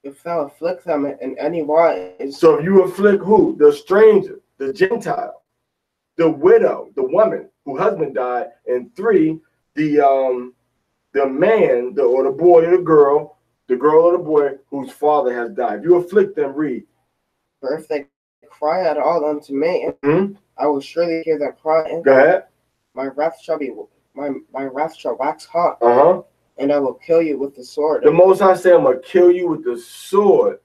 If thou afflict them in any wise. So if you afflict who? The stranger, the Gentile, the widow, the woman whose husband died, and 3, the man, or the boy or the girl or the boy whose father has died. If you afflict them, read. For if they cry at all unto me, I will surely hear their cry. Go ahead. My wrath shall wax hot. And I will kill you with the sword. The Most High said, I'm going to kill you with the sword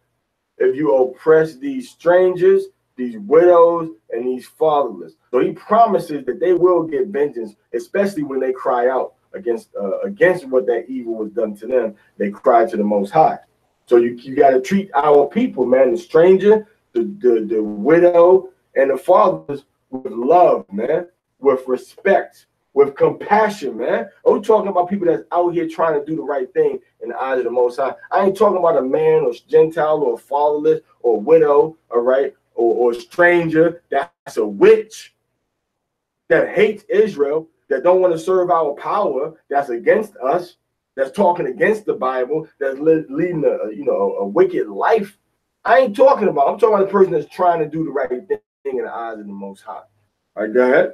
if you oppress these strangers, these widows, and these fatherless. So he promises that they will get vengeance, especially when they cry out against what that evil was done to them. They cry to the Most High. So you got to treat our people, man, the stranger, the widow, and the fathers with love, man, with respect, with compassion, man. I'm talking about people that's out here trying to do the right thing in the eyes of the Most High. I ain't talking about a man or Gentile or fatherless or widow, all right, or stranger that's a witch that hates Israel, that don't want to serve our power, that's against us, that's talking against the Bible, that's leading a wicked life. I ain't talking about. I'm talking about the person that's trying to do the right thing in the eyes of the Most High. All right, go ahead.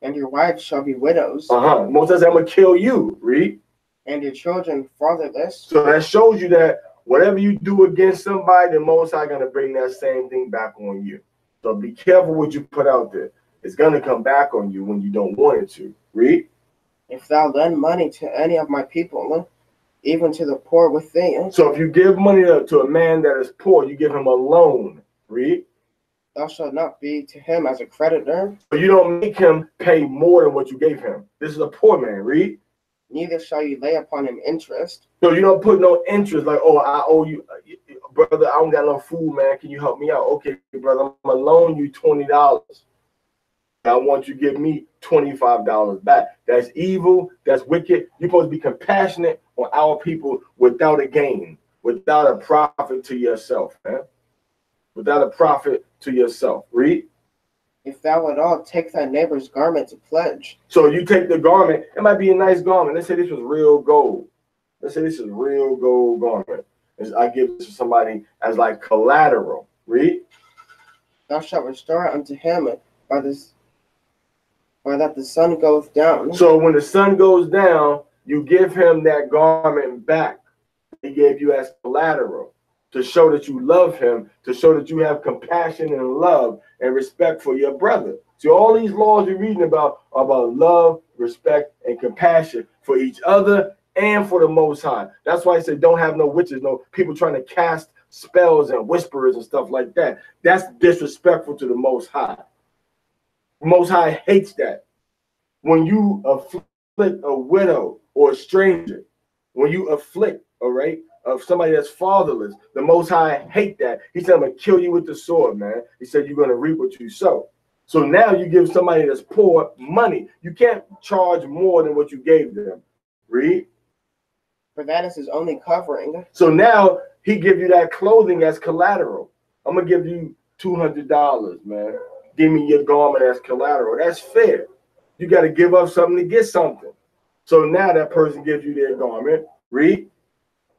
And your wives shall be widows. Most says, I'm going to kill you. Read. And your children fatherless. So that shows you that whatever you do against somebody, the Most High going to bring that same thing back on you. So be careful what you put out there. It's going to come back on you when you don't want it to. Read. If thou lend money to any of my people, even to the poor with thee. So if you give money to a man that is poor, you give him a loan. Read. Thou shalt not be to him as a creditor. So you don't make him pay more than what you gave him. This is a poor man. Read. Neither shall you lay upon him interest. So you don't put no interest like, oh, I owe you, brother, I don't got no food, man. Can you help me out? Okay, brother, I'm going to loan you $20. I want you to give me $25 back. That's evil. That's wicked. You're supposed to be compassionate on our people without a gain, without a profit to yourself, man. Without a profit to yourself. Read. If thou at all take thy neighbor's garment to pledge. So you take the garment. It might be a nice garment. Let's say this was real gold. Let's say this is real gold garment. I give it to somebody as like collateral. Read. Thou shalt restore it unto him by that the sun goeth down. So when the sun goes down, you give him that garment back. He gave you as collateral to show that you love him, to show that you have compassion and love and respect for your brother. See, all these laws you're reading about are about love, respect, and compassion for each other and for the Most High. That's why I said don't have no witches, no people trying to cast spells and whisperers and stuff like that. That's disrespectful to the Most High. The Most High hates that. When you afflict a widow or a stranger, when you afflict, all right, of somebody that's fatherless, the Most High hate that. He said, I'm going to kill you with the sword, man. He said, you're going to reap what you sow. So now you give somebody that's poor money. You can't charge more than what you gave them. Read. For that is his only covering. So now he give you that clothing as collateral. I'm going to give you $200, man. Give me your garment as collateral. That's fair. You got to give up something to get something. So now that person gives you their garment. Read.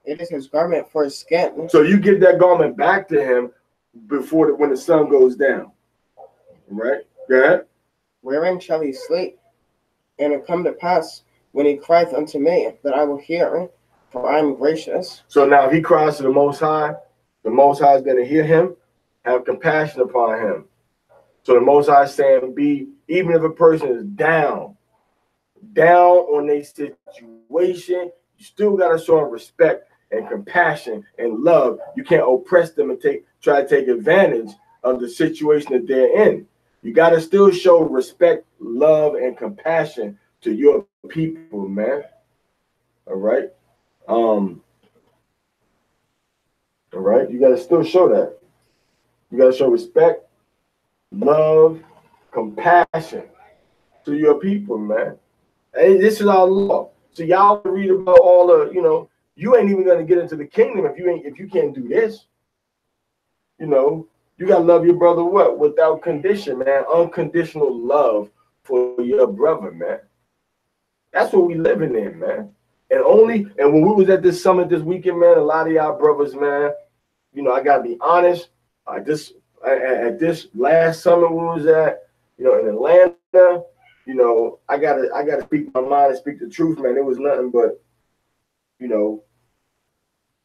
It is his garment for his skin. So you give that garment back to him when the sun goes down. Right? Go ahead. Wherein shall he sleep? And it come to pass when he crieth unto me that I will hear, for I am gracious. So now if he cries to the Most High is going to hear him, have compassion upon him. So the Most High is saying, even if a person is down on their situation, you still got to show them respect and compassion and love. You can't oppress them and try to take advantage of the situation that they're in. You got to still show respect, love, and compassion to your people, man. All right. All right. You got to still show that. You got to show respect, love, compassion to your people, man. Hey, this is our law. So y'all read about all the, you ain't even going to get into the kingdom if you can't do this. You got to love your brother what? Without condition, man. Unconditional love for your brother, man. That's what we living in, man. And when we was at this summit this weekend, man, a lot of y'all brothers, man, I got to be honest. At this last summit we was at, in Atlanta, I gotta speak my mind and speak the truth, man. It was nothing but, it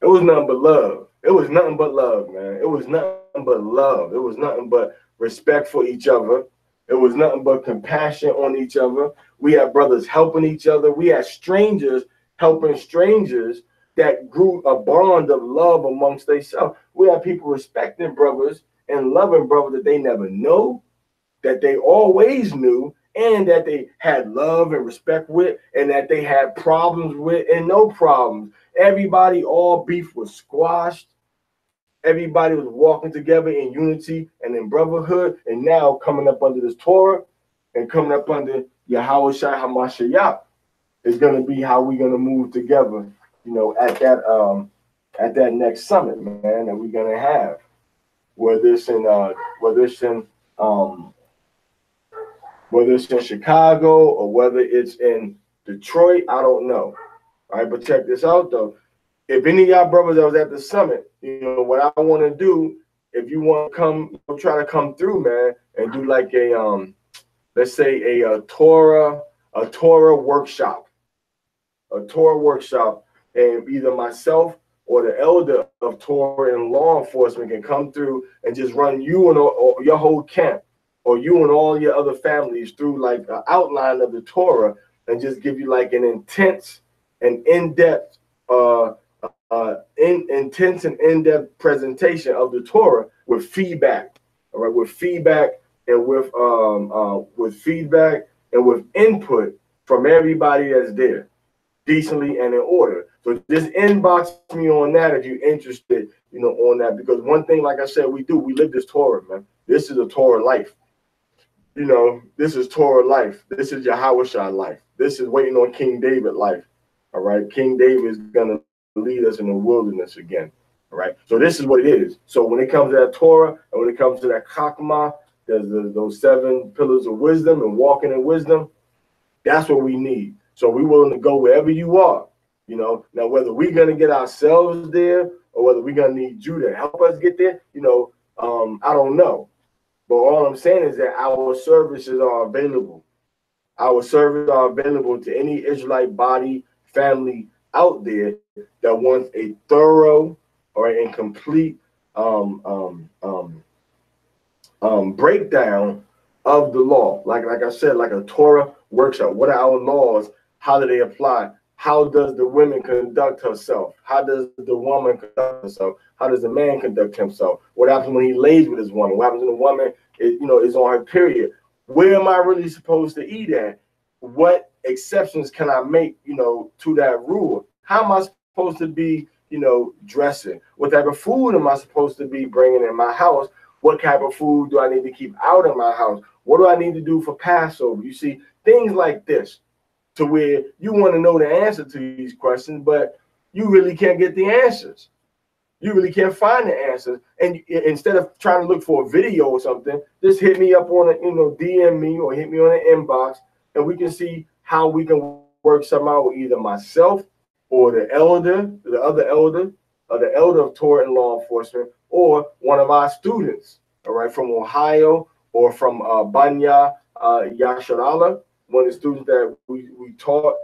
was nothing but love. It was nothing but love, man. It was nothing but love. It was nothing but respect for each other. It was nothing but compassion on each other. We had brothers helping each other. We had strangers helping strangers that grew a bond of love amongst themselves. We had people respecting brothers and loving brothers that they never know, that they always knew, and that they had love and respect with, and that they had problems with and no problems. Everybody, all beef was squashed. everybody was walking together in unity and in brotherhood, and now coming up under this Torah and coming up under Yahweh Shai HaMashiach is going to be how we're going to move together, you know, at that next summit, man, that we're going to have. Whether it's in Chicago or whether it's in Detroit, I don't know. All right, but check this out though. If any of y'all brothers that was at the summit, you know what I want to do. If you want to come, try to come through, man, and do like a let's say a Torah workshop, and either myself or the elder of Torah and law enforcement can come through and just run you and or your whole camp, or you and all your other families through like an outline of the Torah, and just give you like an intense and in-depth intense and in-depth presentation of the Torah with feedback. All right, with feedback and with input from everybody that's there, decently and in order. So just inbox me on that if you're interested, you know, on that. Because one thing, like I said, we live this Torah, man. This is a Torah life. You know, this is Torah life. This is Yahweh Shai life. This is waiting on King David life. All right, King David is gonna lead us in the wilderness again. All right, so this is what it is. So when it comes to that Torah and when it comes to that Chakmah, there's those 7 pillars of wisdom and walking in wisdom. That's what we need. So we're willing to go wherever you are. You know, now whether we're gonna get ourselves there or whether we're gonna need you to help us get there, you know, I don't know. But all I'm saying is that our services are available. Our services are available to any Israelite body, family out there that wants a thorough or and complete breakdown of the law. Like I said, like a Torah workshop. What are our laws? How do they apply? How does the woman conduct herself? How does the woman conduct herself? How does the man conduct himself? What happens when he lays with his woman? What happens when the woman is on her period? Where am I really supposed to eat at? What exceptions can I make, to that rule? How am I supposed to be, dressing? What type of food am I supposed to be bringing in my house? What type of food do I need to keep out of my house? What do I need to do for Passover? You see, things like this, to where you want to know the answer to these questions, but you really can't get the answers. You really can't find the answers. And instead of trying to look for a video or something, just hit me up on a, DM me or hit me on an inbox, and we can see how we can work something out with either myself or the other elder, or the elder of Torah and law enforcement, or one of our students, all right, from Ohio or from Banya Yasharala, one of the students that we taught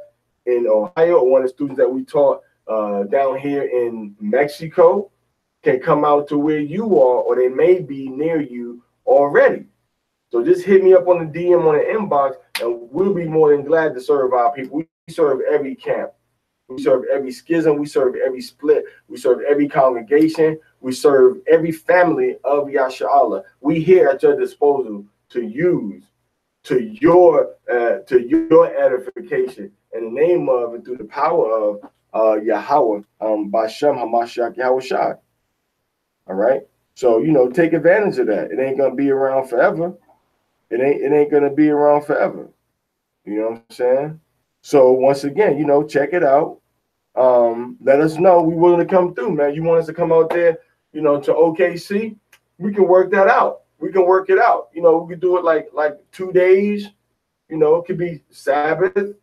in Ohio, or one of the students that we taught down here in Mexico, can come out to where you are, or they may be near you already. So just hit me up on the DM, on the inbox, and we'll be more than glad to serve our people. We serve every camp. We serve every schism. We serve every split. We serve every congregation. We serve every family of Yasharala. We here at your disposal to use to your edification in the name of and through the power of Yahweh, Bashem Hamashiach Yahweh Shai. All right. So take advantage of that. It ain't gonna be around forever. It ain't gonna be around forever. You know what I'm saying? So once again, check it out. Let us know. We willing to come through, man. You want us to come out there, to OKC? We can work that out. We can work it out. We could do it like 2 days. It could be Sabbath, and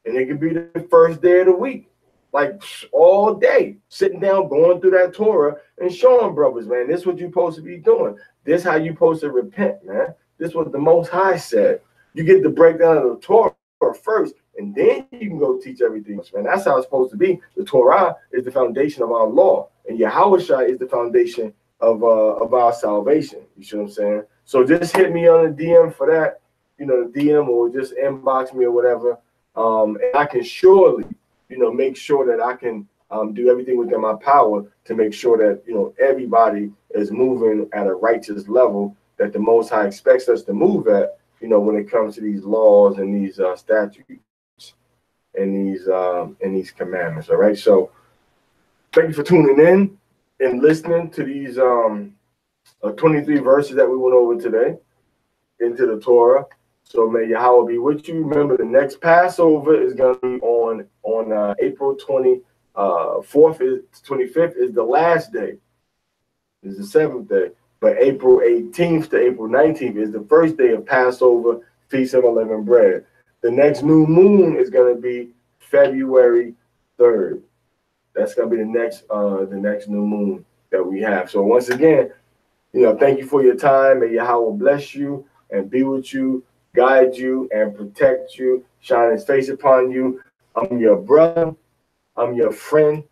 it could be the first day of the week, like all day, sitting down, going through that Torah and showing brothers, man, this is what you're supposed to be doing. This is how you're supposed to repent, man. This is what the Most High said. You get the breakdown of the Torah first, and then you can go teach everything else, man. That's how it's supposed to be. The Torah is the foundation of our law, and Yahweh Shai is the foundation of our salvation. You see what I'm saying? So just hit me on the DM for that, the DM, or just inbox me or whatever. And I can surely, make sure that I can do everything within my power to make sure that, everybody is moving at a righteous level that the Most High expects us to move at, when it comes to these laws and these statutes and these commandments. All right. So thank you for tuning in. in listening to these 23 verses that we went over today into the Torah. So may Yahweh be with you. Remember, the next Passover is going to be on April 24th, 25th is the last day. Is the 7th day. But April 18th to April 19th is the first day of Passover, Feast of Unleavened Bread. The next new moon is going to be February 3rd. That's going to be the next new moon that we have. So once again, thank you for your time. May Yahweh bless you and be with you, guide you and protect you, shine his face upon you. I'm your brother. I'm your friend.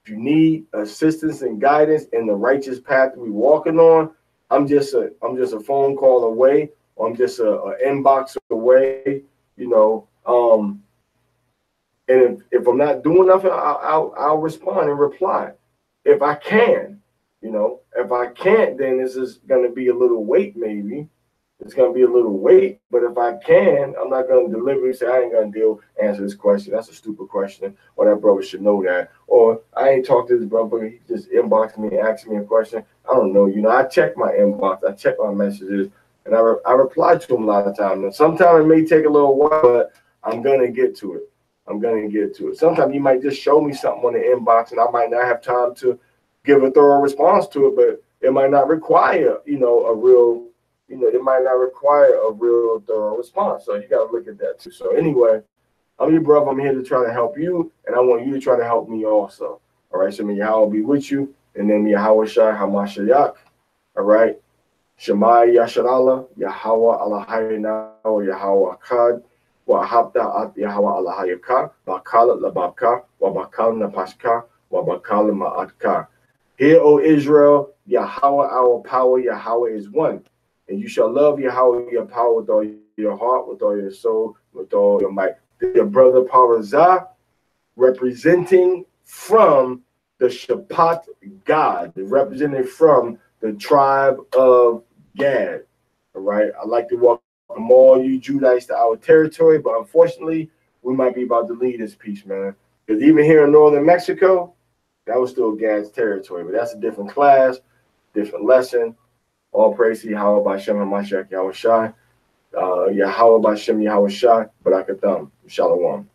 If you need assistance and guidance in the righteous path we're walking on, I'm just a phone call away, or I'm just a inbox away, and if I'm not doing nothing, I'll respond and reply if I can. If I can't, then this is going to be a little wait. Maybe it's going to be a little wait, but if I can, I'm not going to deliberately say I ain't going to answer this question. That's a stupid question, or that brother should know that. Or I ain't talked to this brother, he just inboxed me, asked me a question. I don't know. I check my inbox, I check my messages, and I reply to them a lot of times. And sometimes it may take a little while, but I'm going to get to it. Sometimes you might just show me something on the inbox, and I might not have time to give a thorough response to it, but it might not require, it might not require a real thorough response. So you got to look at that too. So anyway, I'm your brother. I'm here to try to help you, and I want you to try to help me also. All right. So may Yahweh be with you, and then Yahweh Shai Hamashayak. All right. Shema Yasharallah, Yahweh Allahayna, Yahweh Akkad, Wa Habda at Yahweh Allahayaka, Bakal Lababka, Wa Bakal Napashka, Wa Bakal Ma'atka. Hear, O Israel, Yahweh our power, Yahweh is one. And you shall love Yahweh your power with all your heart, with all your soul, with all your might. Your brother Parashah, representing from the Shabbat God, representing from the tribe of Gad. All right. I'd like to welcome all you Judites to our territory, but unfortunately, we might be about to leave this piece, man. Because even here in northern Mexico, that was still Gad's territory, but that's a different class, different lesson. All praise to Yahweh B'Shem HaMashiach Yahweh Shai. Yahweh B'Shem Yahweh Shai. Barakatam. Shalom.